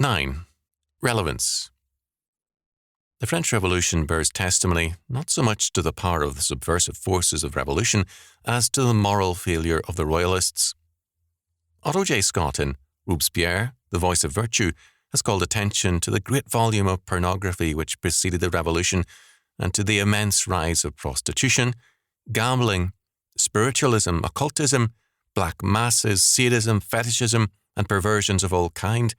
9. Relevance. The French Revolution bears testimony not so much to the power of the subversive forces of revolution as to the moral failure of the Royalists. Otto J. Scott in Robespierre, The Voice of Virtue, has called attention to the great volume of pornography which preceded the revolution and to the immense rise of prostitution, gambling, spiritualism, occultism, black masses, sadism, fetishism, and perversions of all kind,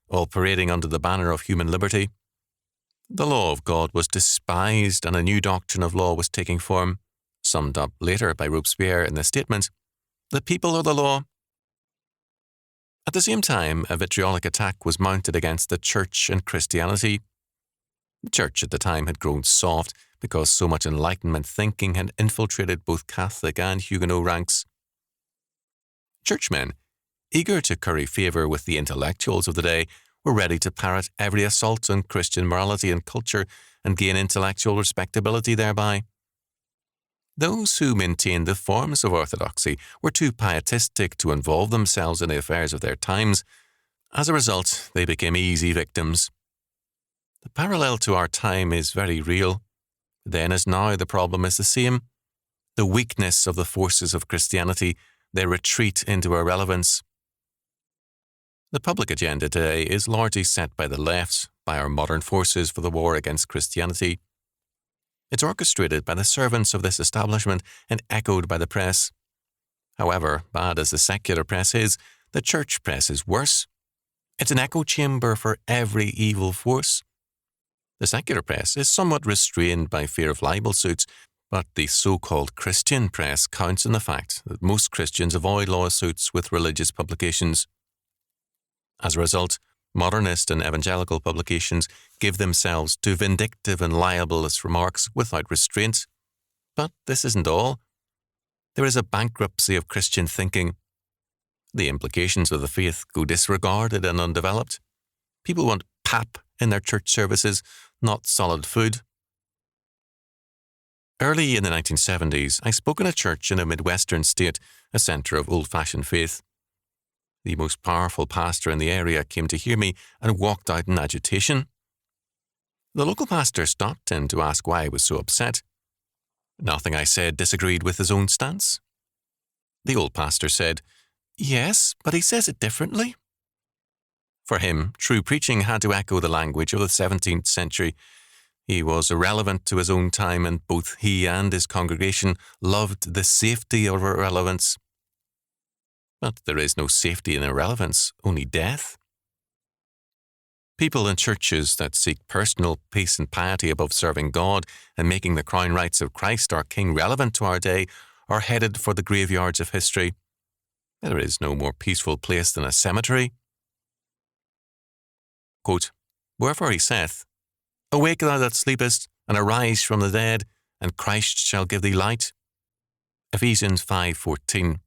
all parading under the banner of human liberty. The law of God was despised and a new doctrine of law was taking form, summed up later by Robespierre in the statement, "The people are the law." At the same time, a vitriolic attack was mounted against the Church and Christianity. The Church at the time had grown soft because so much Enlightenment thinking had infiltrated both Catholic and Huguenot ranks. Churchmen, eager to curry favour with the intellectuals of the day, were ready to parrot every assault on Christian morality and culture and gain intellectual respectability thereby. Those who maintained the forms of orthodoxy were too pietistic to involve themselves in the affairs of their times. As a result, they became easy victims. The parallel to our time is very real. Then as now, the problem is the same. The weakness of the forces of Christianity, their retreat into irrelevance. The public agenda today is largely set by the left, by our modern forces for the war against Christianity. It's orchestrated by the servants of this establishment and echoed by the press. However, bad as the secular press is, the church press is worse. It's an echo chamber for every evil force. The secular press is somewhat restrained by fear of libel suits, but the so-called Christian press counts on the fact that most Christians avoid lawsuits with religious publications. As a result, modernist and evangelical publications give themselves to vindictive and libelous remarks without restraint. But this isn't all. There is a bankruptcy of Christian thinking. The implications of the faith go disregarded and undeveloped. People want pap in their church services, not solid food. Early in the 1970s, I spoke in a church in a Midwestern state, a centre of old-fashioned faith. The most powerful pastor in the area came to hear me and walked out in agitation. The local pastor stopped in to ask why I was so upset. Nothing I said disagreed with his own stance. The old pastor said, "Yes, but he says it differently." For him, true preaching had to echo the language of the 17th century. He was irrelevant to his own time, and both he and his congregation loved the safety of irrelevance. But there is no safety in irrelevance, only death. People in churches that seek personal peace and piety above serving God and making the crown rights of Christ our King relevant to our day are headed for the graveyards of history. There is no more peaceful place than a cemetery. Quote, "Wherefore he saith, Awake thou that sleepest, and arise from the dead, and Christ shall give thee light." Ephesians 5:14.